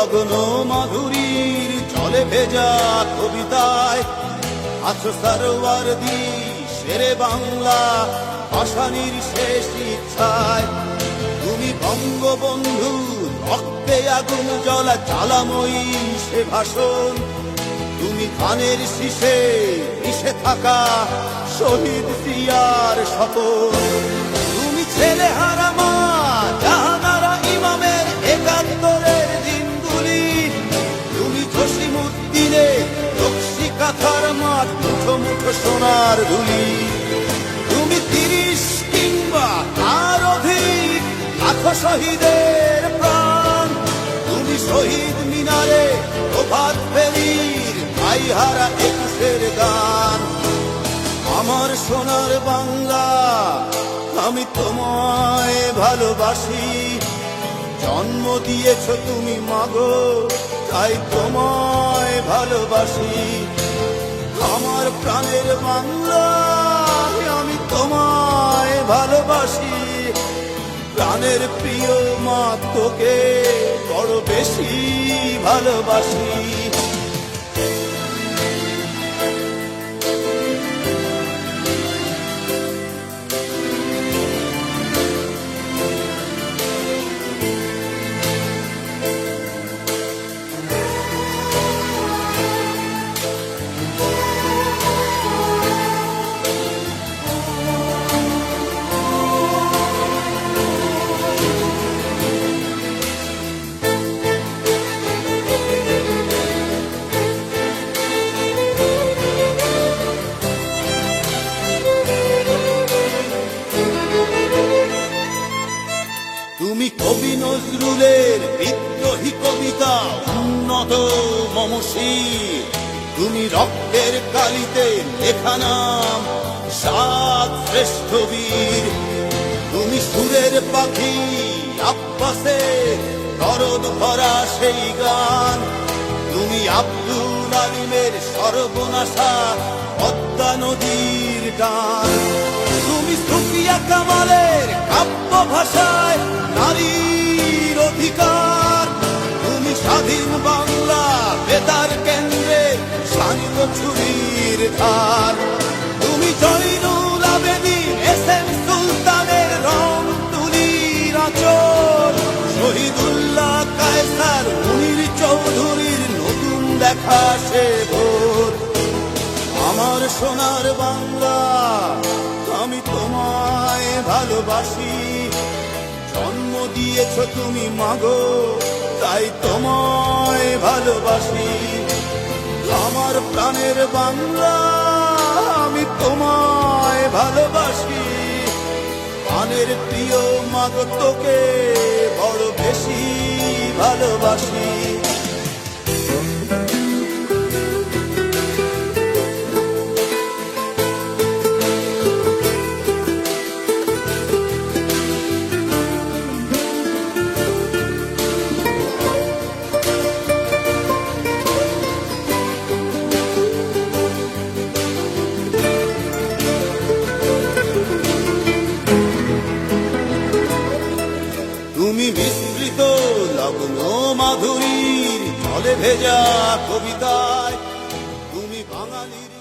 লগ্ন মাধুরীর জলে ভেজা কবিতায় আছো সরওয়ার্দী শেরে বাংলা ভাষানির শেষ ইচ্ছায়। তুমি বঙ্গবন্ধু রক্তে আগুন জ্বলা জ্বালাময়ী সে ভাষণ। তুমি ধানের শীষে মিশে থাকা শহীদ জিয়ার শপথ। তুমি ছেলে হারা মা জাহানারা ইমামের একাত্তরের দিনগুলি। তুমি জসিমউদ্দিনের নকশি কাঁথার মাঠ মুঠো মুঠো সোনার ধুলি। তুমি ৩০ কিংবা তার অধিক লাখো শহীদের প্রাণ। তুমি শহীদ মিনারে প্রভাত ফেরির ভাইহারা ২১-এর গান। আমার সোনার বাংলা আমি তোমায় ভালোবাসি। জন্ম দিয়েছ তুমি মাগো তাই তোমায় ভালোবাসি। আমার প্রাণের বাংলা আমি তোমায় ভালোবাসি। প্রাণের প্রিয় মা তোকে বড় বেশি ভালোবাসি। তুমি কবি নজরুলের বিদ্রোহী কবিতা উন্নত মমশির। তুমি রক্তের কালিতে লেখা নাম সাত শ্রেষ্ঠ বীর। তুমি সুরের পাখি আব্বাসের দরদ ভরা সেই গান। তুমি আব্দুল আলিমের সর্বনাশা পদ্মা নদীর গান। তুমি সুফিয়া কামালের কাব্য ভাষায় নারীর অধিকার। তুমি স্বাধীন বাংলা বেতার কেন্দ্রে শানিত ছুরির ধার। তুমি জয়নুল আবেদীন এস.এম. সুলতানের রং তুলির আঁচল। শহীদুল্লাহ কায়সার মুনির চৌধুরীর নতুন দেখা সে ভোর। আমার সোনার বাংলা আমি তোমায় ভালোবাসি। জন্ম দিয়েছ তুমি মাগো তাই তোমায় ভালোবাসি। আমার প্রাণের বাংলা আমি তোমায় ভালোবাসি। প্রাণের প্রিয় মাগো তোকে বড় বেশি ভালোবাসি। তুমি মিশ্রিত লগ্ন মাধুরীর জলে ভেজা কবিতায়। তুমি বাঙালির